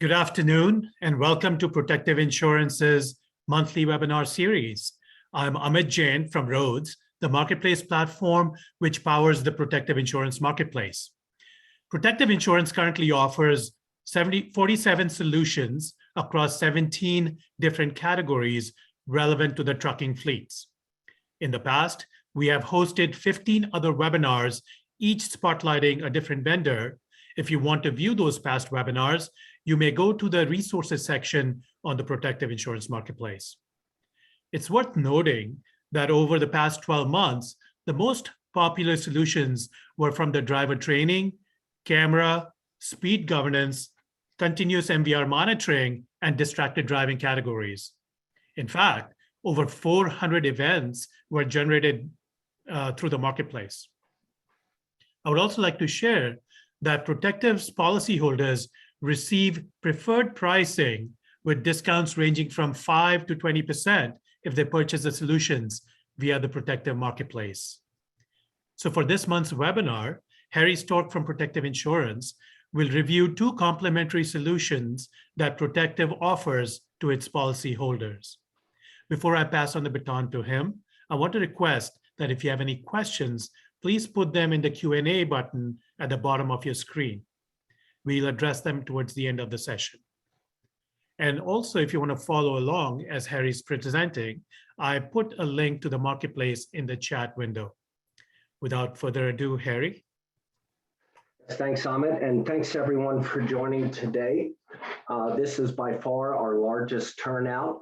Good afternoon, and welcome to Protective Insurance's monthly webinar series. I'm Amit Jain from Roadz, the marketplace platform which powers the protective insurance marketplace. Protective insurance currently offers 47 solutions across 17 different categories relevant to the trucking fleets. In the past, we have hosted 15 other webinars, each spotlighting a different vendor. If you want to view those past webinars, you may go to the resources section on the Protective Insurance Marketplace. It's worth noting that over the past 12 months, the most popular solutions were from the driver training, camera, speed governance, continuous MVR monitoring, and distracted driving categories. In fact, over 400 events were generated through the marketplace. I would also like to share that Protective's policyholders receive preferred pricing with discounts ranging from 5 to 20% if they purchase the solutions via the Protective Marketplace. So for this month's webinar, Harry Stork from Protective Insurance will review two complementary solutions that Protective offers to its policyholders. Before I pass on the baton to him, I want to request that if you have any questions, please put them in the Q&A button at the bottom of your screen. We'll address them towards the end of the session. And also, if you want to follow along as Harry's presenting, I put a link to the marketplace in the chat window. Without further ado, Harry. Thanks, Amit, and thanks everyone for joining today. This is by far our largest turnout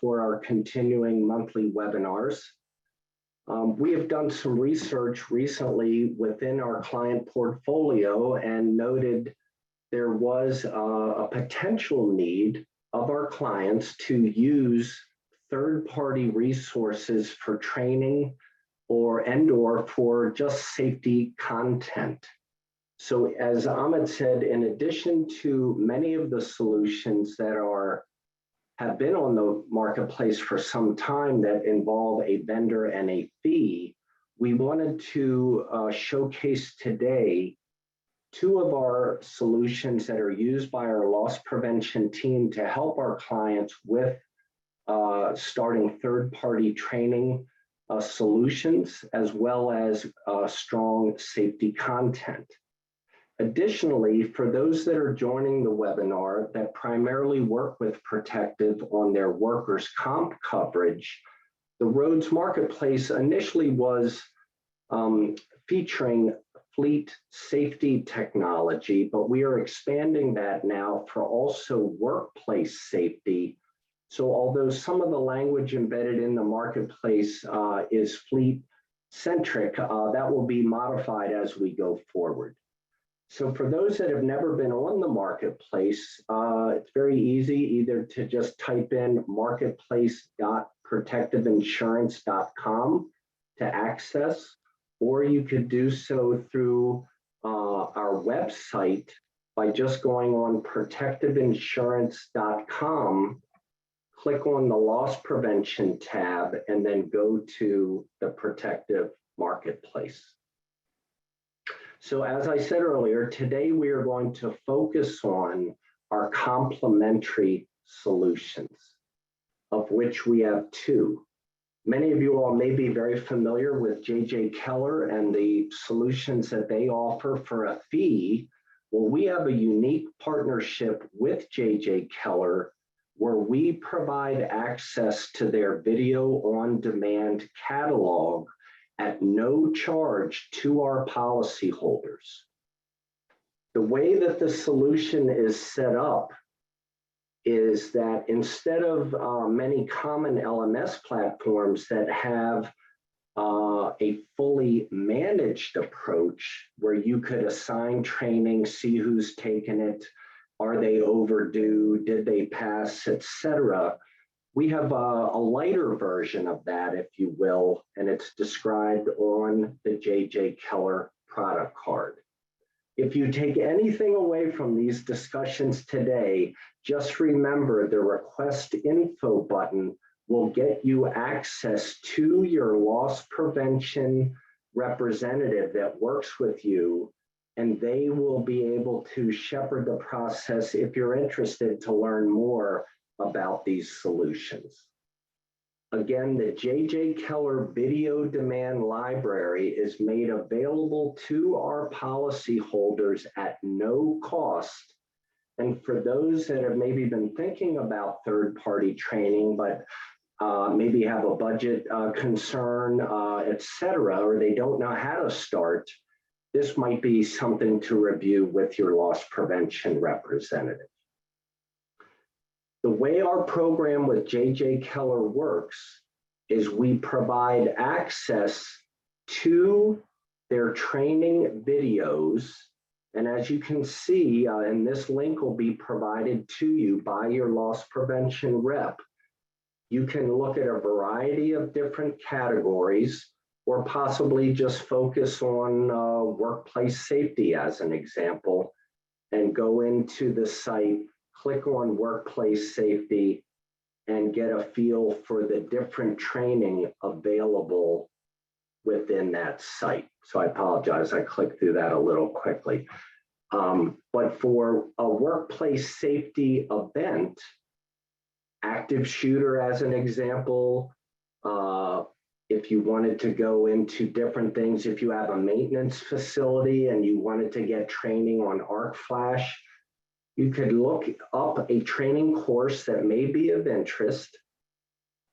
for our continuing monthly webinars. We have done some research recently within our client portfolio and noted there was a potential need of our clients to use third-party resources for training or for just safety content. So as Amit said, in addition to many of the solutions that have been on the marketplace for some time that involve a vendor and a fee, we wanted to showcase today two of our solutions that are used by our loss prevention team to help our clients with starting third-party training solutions, as well as strong safety content. Additionally, for those that are joining the webinar that primarily work with Protective on their workers' comp coverage, the Roadz Marketplace initially was featuring fleet safety technology, but we are expanding that now for also workplace safety. So although some of the language embedded in the marketplace is fleet centric, that will be modified as we go forward. So for those that have never been on the marketplace, it's very easy either to just type in marketplace.protectiveinsurance.com to access, or you could do so through our website by just going on protectiveinsurance.com, click on the loss prevention tab, and then go to the Protective Marketplace. So as I said earlier, today we are going to focus on our complementary solutions, of which we have two. Many of you all may be very familiar with J.J. Keller and the solutions that they offer for a fee. Well, we have a unique partnership with J.J. Keller where we provide access to their video on demand catalog at no charge to our policyholders. The way that the solution is set up is that instead of many common LMS platforms that have a fully managed approach where you could assign training, see who's taken it, are they overdue, did they pass, etc., we have a lighter version of that, if you will, and it's described on the J.J. Keller product card. If you take anything away from these discussions today, just remember the request info button will get you access to your loss prevention representative that works with you and they will be able to shepherd the process if you're interested to learn more about these solutions. Again, the J.J. Keller Video Demand Library is made available to our policyholders at no cost. And for those that have maybe been thinking about third-party training, but maybe have a budget concern, et cetera, or they don't know how to start, this might be something to review with your loss prevention representative. The way our program with J.J. Keller works is we provide access to their training videos. And as you can see, and this link will be provided to you by your loss prevention rep, you can look at a variety of different categories, or possibly just focus on workplace safety as an example, and go into the site, click on workplace safety, and get a feel for the different training available within that site. So I apologize, I clicked through that a little quickly. But for a workplace safety event, active shooter as an example, if you wanted to go into different things, if you have a maintenance facility and you wanted to get training on arc flash, you could look up a training course that may be of interest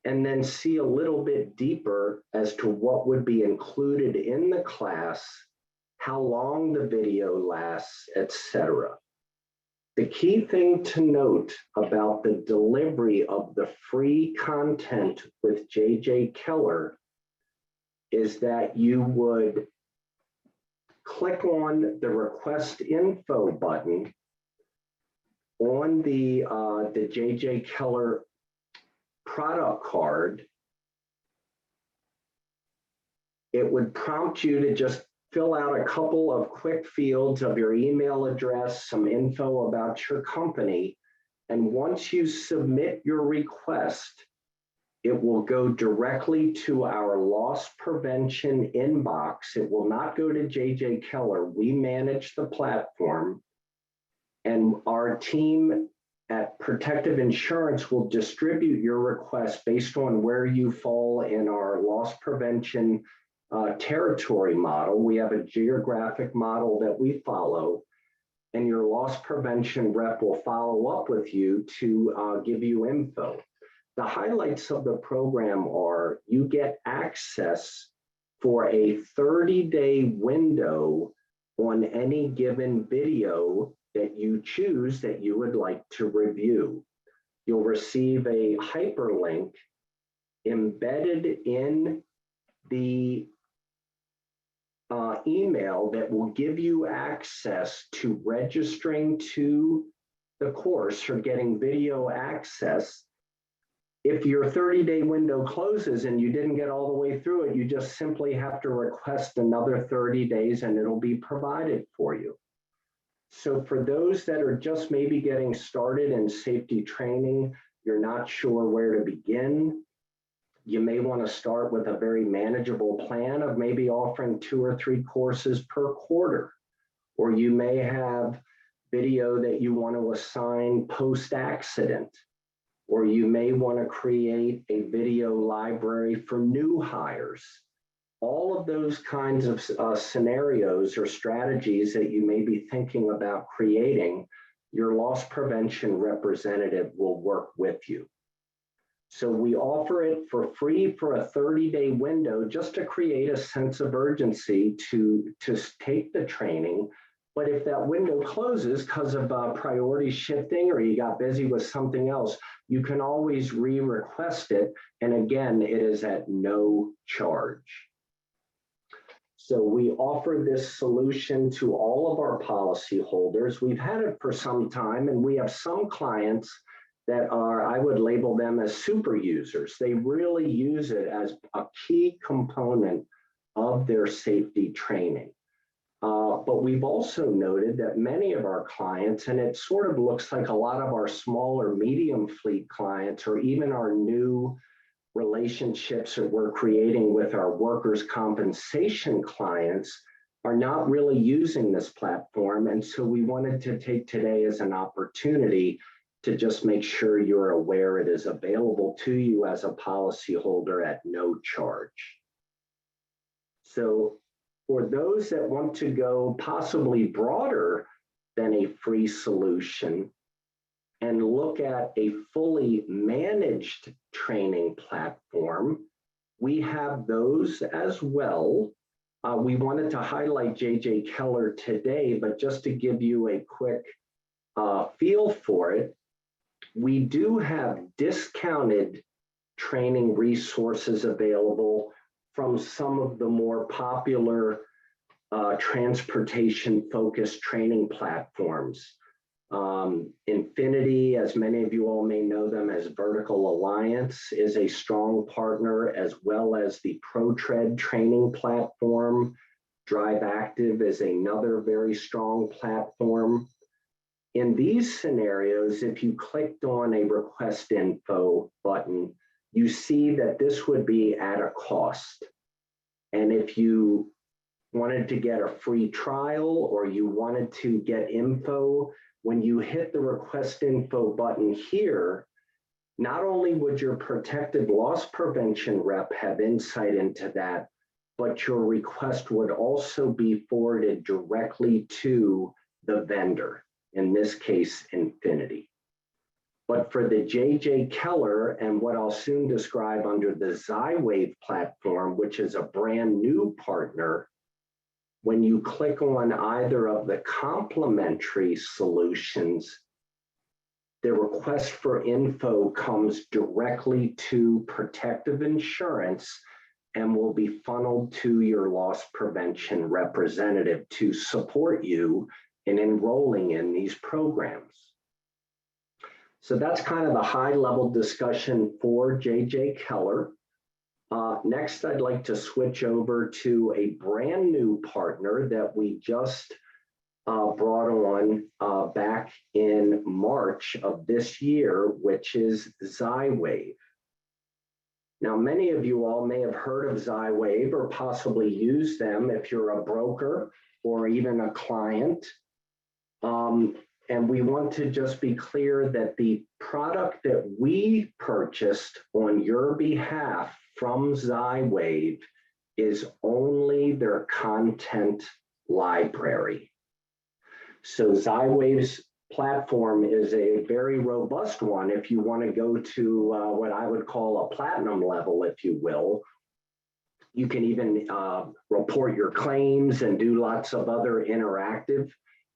and then see a little bit deeper as to what would be included in the class, how long the video lasts, etc. The key thing to note about the delivery of the free content with J.J. Keller is that you would click on the request info button on the J.J. Keller product card. It would prompt you to just fill out a couple of quick fields of your email address, some info about your company. And once you submit your request, it will go directly to our loss prevention inbox. It will not go to J.J. Keller. We manage the platform, and our team at Protective Insurance will distribute your request based on where you fall in our loss prevention territory model. We have a geographic model that we follow, and your loss prevention rep will follow up with you to give you info. The highlights of the program are you get access for a 30-day window on any given video that you choose that you would like to review. You'll receive a hyperlink embedded in the email that will give you access to registering to the course or getting video access. If your 30-day window closes and you didn't get all the way through it, you just simply have to request another 30 days and it'll be provided for you. So for those that are just maybe getting started in safety training, you're not sure where to begin, you may want to start with a very manageable plan of maybe offering 2 or 3 courses per quarter. Or you may have video that you want to assign post-accident. Or you may want to create a video library for new hires. All of those kinds of scenarios or strategies that you may be thinking about creating, your loss prevention representative will work with you. So we offer it for free for a 30-day window just to create a sense of urgency to take the training. But if that window closes because of priority shifting or you got busy with something else, you can always re-request it. And again, it is at no charge. So we offer this solution to all of our policyholders. We've had it for some time, and we have some clients that are, I would label them as super users. They really use it as a key component of their safety training. But we've also noted that many of our clients, and it sort of looks like a lot of our small or medium fleet clients, or even our new relationships that we're creating with our workers' compensation clients, are not really using this platform. And so we wanted to take today as an opportunity to just make sure you're aware it is available to you as a policyholder at no charge. So for those that want to go possibly broader than a free solution and look at a fully managed training platform, we have those as well. We wanted to highlight J.J. Keller today, but just to give you a quick feel for it, we do have discounted training resources available from some of the more popular transportation-focused training platforms. Infinity, as many of you all may know them as Vertical Alliance, is a strong partner, as well as the ProTread training platform. Drive Active is another very strong platform. In these scenarios, if you clicked on a request info button, you see that this would be at a cost. And if you wanted to get a free trial or you wanted to get info, when you hit the request info button here, not only would your protected loss prevention rep have insight into that, but your request would also be forwarded directly to the vendor, in this case, Infinity. But for the J.J. Keller and what I'll soon describe under the Zywave platform, which is a brand new partner, when you click on either of the complementary solutions, the request for info comes directly to Protective Insurance and will be funneled to your loss prevention representative to support you in enrolling in these programs. So that's kind of the high-level discussion for J.J. Keller. Next, I'd like to switch over to a brand new partner that we just brought on back in March of this year, which is Zywave. Now, many of you all may have heard of Zywave or possibly used them if you're a broker or even a client. And we want to just be clear that the product that we purchased on your behalf from Zywave is only their content library. So Zywave's platform is a very robust one if you want to go to what I would call a platinum level, if you will. You can even report your claims and do lots of other interactive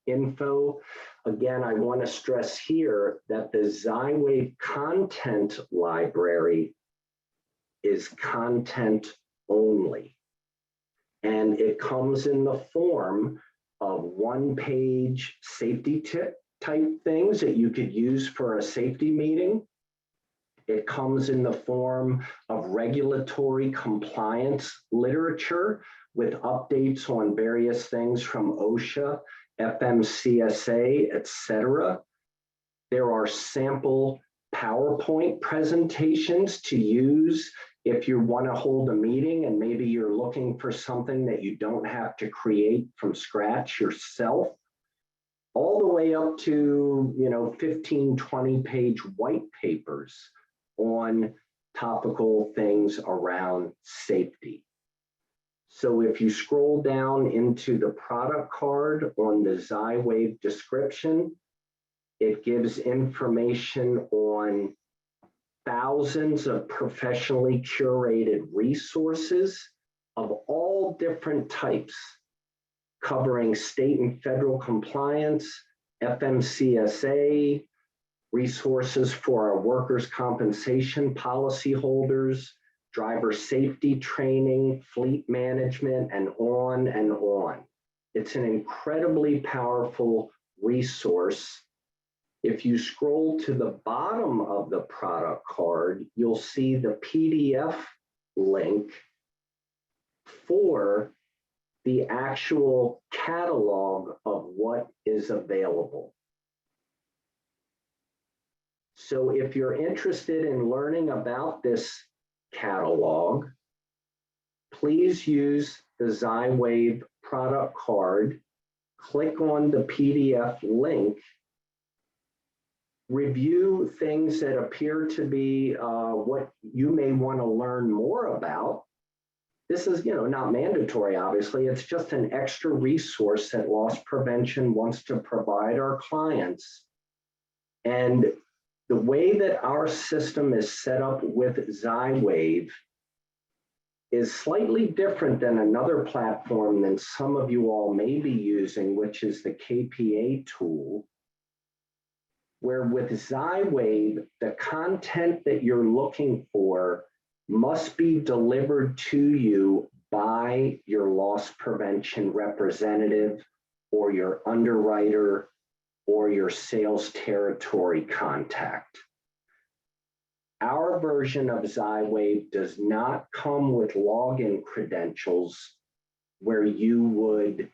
info. Again, I want to stress here that the Zywave content library is content only. And it comes in the form of one-page safety tip type things that you could use for a safety meeting. It comes in the form of regulatory compliance literature with updates on various things from OSHA, FMCSA, etc. There are sample PowerPoint presentations to use if you want to hold a meeting and maybe you're looking for something that you don't have to create from scratch yourself, all the way up to 15, 20-page white papers on topical things around safety. So if you scroll down into the product card on the Zywave description, it gives information on thousands of professionally curated resources of all different types, covering state and federal compliance, FMCSA, resources for our workers' compensation policyholders, driver safety training, fleet management, and on and on. It's an incredibly powerful resource. If you scroll to the bottom of the product card, you'll see the PDF link for the actual catalog of what is available. So if you're interested in learning about this catalog, please use the Zywave product card, click on the PDF link, review things that appear to be what you may want to learn more about. This is, not mandatory, obviously. It's just an extra resource that loss prevention wants to provide our clients. And the way that our system is set up with Zywave is slightly different than another platform than some of you all may be using, which is the KPA tool, where with Zywave, the content that you're looking for must be delivered to you by your loss prevention representative or your underwriter or your sales territory contact. Our version of Zywave does not come with login credentials where you would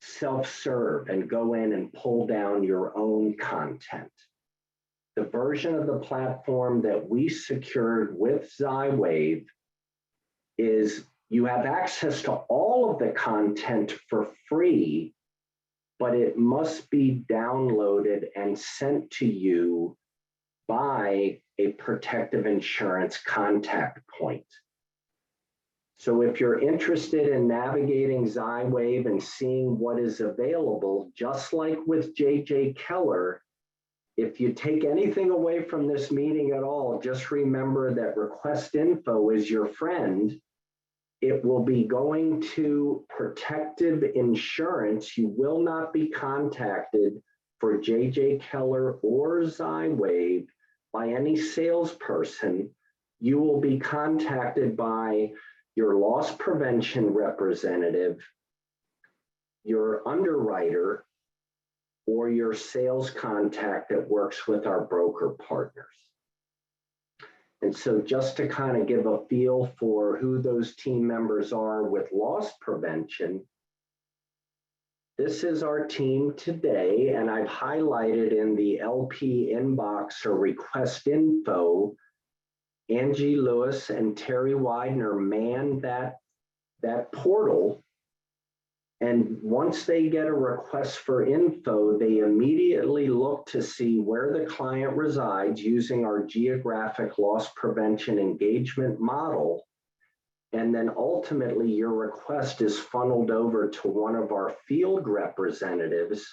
self-serve and go in and pull down your own content. The version of the platform that we secured with Zywave is you have access to all of the content for free, but it must be downloaded and sent to you by a Protective Insurance contact point. So if you're interested in navigating Zywave and seeing what is available, just like with JJ Keller, if you take anything away from this meeting at all, just remember that request info is your friend. It will be going to Protective Insurance. You will not be contacted for JJ Keller or Zywave by any salesperson. You will be contacted by your loss prevention representative, your underwriter, or your sales contact that works with our broker partners. And so just to kind of give a feel for who those team members are with loss prevention, this is our team today, and I've highlighted in the LP inbox or request info, Angie Lewis and Terry Widener man that portal. And once they get a request for info, they immediately look to see where the client resides using our geographic loss prevention engagement model. And then ultimately your request is funneled over to one of our field representatives,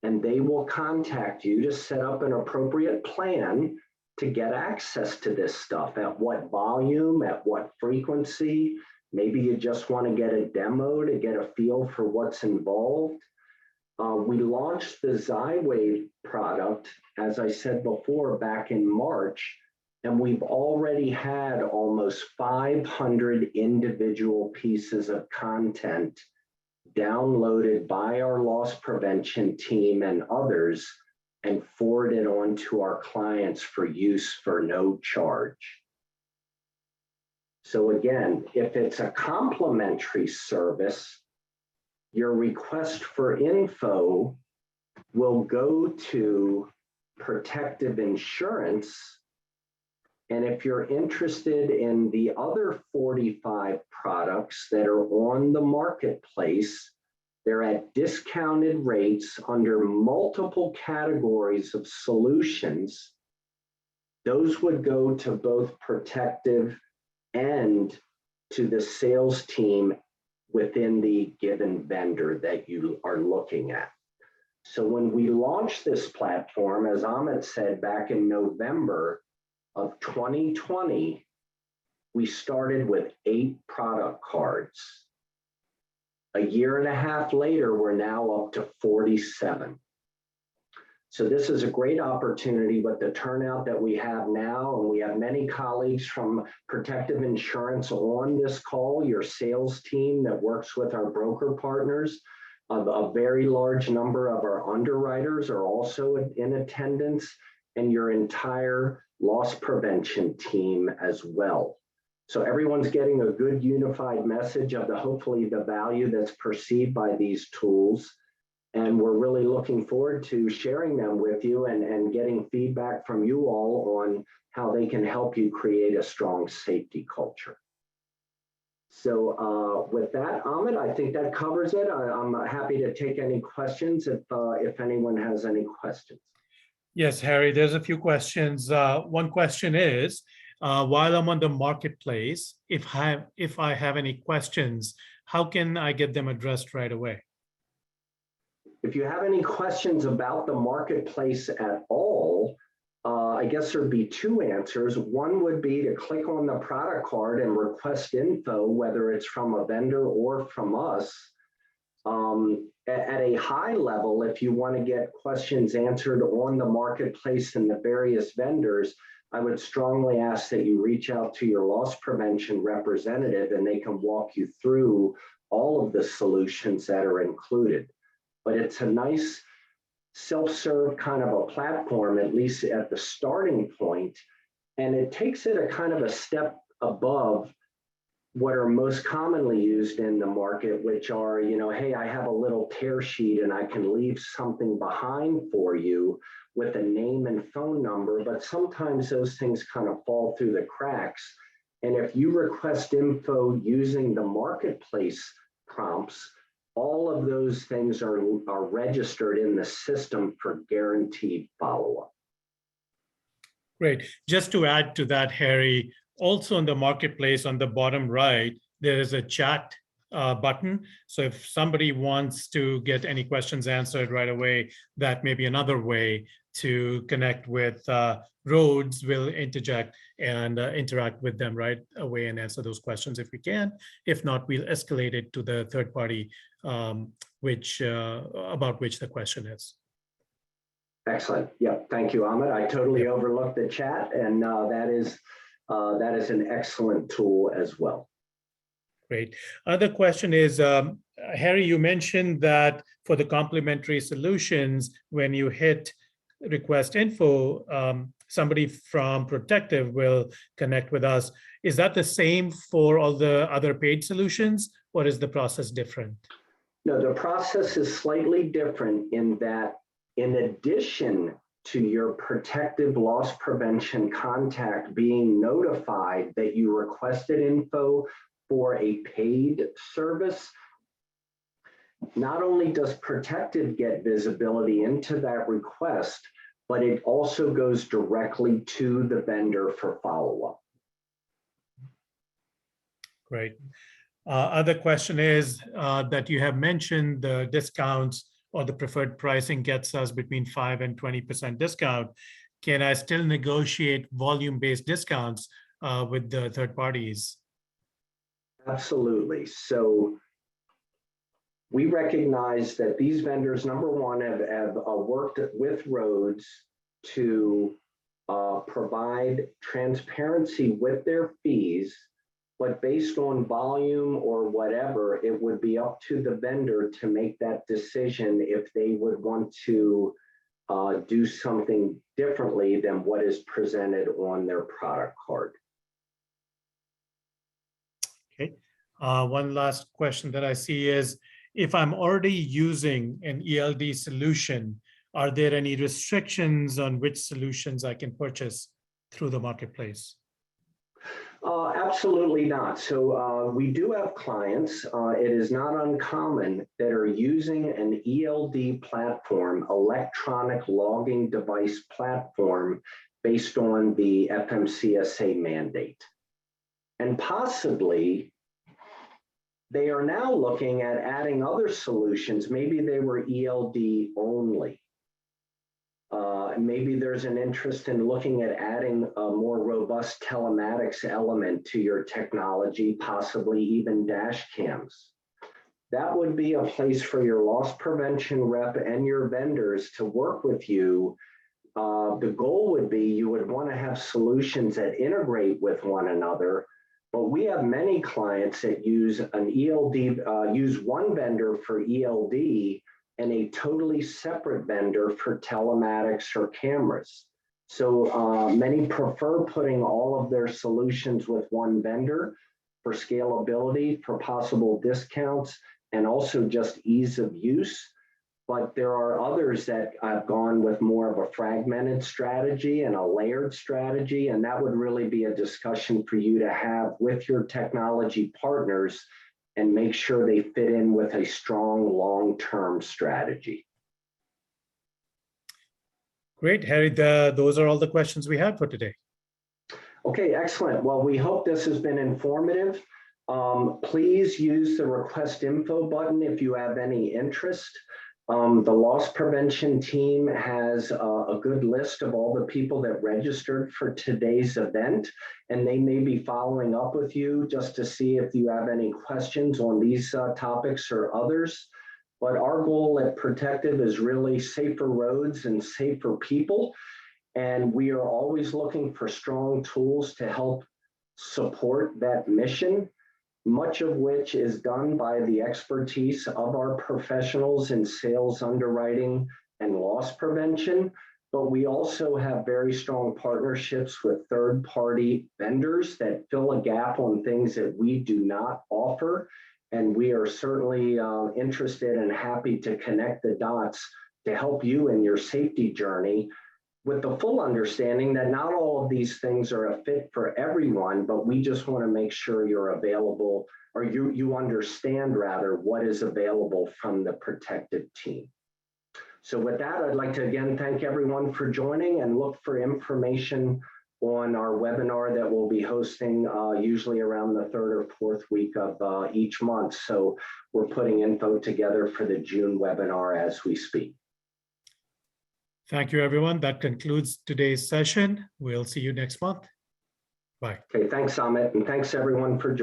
and they will contact you to set up an appropriate plan to get access to this stuff. At what volume, at what frequency. Maybe you just want to get a demo to get a feel for what's involved. We launched the Zywave product, as I said before, back in March, and we've already had almost 500 individual pieces of content downloaded by our loss prevention team and others and forwarded on to our clients for use for no charge. So again, if it's a complimentary service, your request for info will go to Protective Insurance. And if you're interested in the other 45 products that are on the marketplace, they're at discounted rates under multiple categories of solutions. Those would go to both Protective and to the sales team within the given vendor that you are looking at. So when we launched this platform, as Amit said, back in November of 2020, we started with 8 product cards. A year and a half later, we're now up to 47. So this is a great opportunity with the turnout that we have now, and we have many colleagues from Protective Insurance on this call, your sales team that works with our broker partners. A very large number of our underwriters are also in attendance, and your entire loss prevention team as well. So everyone's getting a good unified message of hopefully the value that's perceived by these tools. And we're really looking forward to sharing them with you and getting feedback from you all on how they can help you create a strong safety culture. So with that, Amit, I think that covers it. I'm happy to take any questions if anyone has any questions. Yes, Harry, there's a few questions. One question is, while I'm on the marketplace, if I have any questions, how can I get them addressed right away? If you have any questions about the marketplace at all, I guess there'd be two answers. One would be to click on the product card and request info, whether it's from a vendor or from us. At a high level, if you want to get questions answered on the marketplace and the various vendors, I would strongly ask that you reach out to your loss prevention representative and they can walk you through all of the solutions that are included. But it's a nice self-serve kind of a platform, at least at the starting point, and it takes it a kind of a step above what are most commonly used in the market, which are, hey, I have a little tear sheet and I can leave something behind for you with a name and phone number, but sometimes those things kind of fall through the cracks. And if you request info using the marketplace prompts, all of those things are registered in the system for guaranteed follow-up. Great. Just to add to that, Harry, also in the marketplace on the bottom right, there is a chat button. So if somebody wants to get any questions answered right away, that may be another way to connect with Roadz. Will interject and interact with them right away and answer those questions if we can. If not, we'll escalate it to the third party about which the question is. Excellent. Yeah, thank you, Amit. I totally overlooked the chat, and that is an excellent tool as well. Great. Other question is, Harry, you mentioned that for the complementary solutions, when you hit request info, somebody from Protective will connect with us. Is that the same for all the other paid solutions, or is the process different? No, the process is slightly different in that in addition to your Protective loss prevention contact being notified that you requested info for a paid service, not only does Protective get visibility into that request, but it also goes directly to the vendor for follow-up. Great. Other question is that you have mentioned the discounts or the preferred pricing gets us between 5 and 20% discount. Can I still negotiate volume-based discounts with the third parties? Absolutely. So we recognize that these vendors, number one, have worked with Roadz to provide transparency with their fees, but based on volume or whatever, it would be up to the vendor to make that decision if they would want to do something differently than what is presented on their product card. Okay. One last question that I see is, if I'm already using an ELD solution, are there any restrictions on which solutions I can purchase through the marketplace? Absolutely not. So we do have clients, it is not uncommon, that are using an ELD platform, electronic logging device platform, based on the FMCSA mandate. And possibly they are now looking at adding other solutions. Maybe they were ELD only. Maybe there's an interest in looking at adding a more robust telematics element to your technology, possibly even dash cams. That would be a place for your loss prevention rep and your vendors to work with you. The goal would be you would want to have solutions that integrate with one another, but we have many clients that use an ELD, use one vendor for ELD and a totally separate vendor for telematics or cameras. So many prefer putting all of their solutions with one vendor for scalability, for possible discounts, and also just ease of use. but there are others that have gone with more of a fragmented strategy and a layered strategy, and that would really be a discussion for you to have with your technology partners and make sure they fit in with a strong long-term strategy. Great, Harry. Those are all the questions we had for today. Okay, excellent. Well, we hope this has been informative. Please use the request info button if you have any interest. The loss prevention team has a good list of all the people that registered for today's event, and they may be following up with you just to see if you have any questions on these topics or others. But our goal at Protective is really safer roads and safer people. And we are always looking for strong tools to help support that mission, much of which is done by the expertise of our professionals in sales, underwriting, and loss prevention. But we also have very strong partnerships with third-party vendors that fill a gap on things that we do not offer. And we are certainly interested and happy to connect the dots to help you in your safety journey, with the full understanding that not all of these things are a fit for everyone, but we just want to make sure you're available, or you understand rather what is available from the Protective team. So with that, I'd like to again thank everyone for joining, and look for information on our webinar that we'll be hosting usually around the 3rd or 4th week of each month. So we're putting info together for the June webinar as we speak. Thank you, everyone. That concludes today's session. We'll see you next month. Bye. Okay, thanks, Amit, and thanks everyone for joining.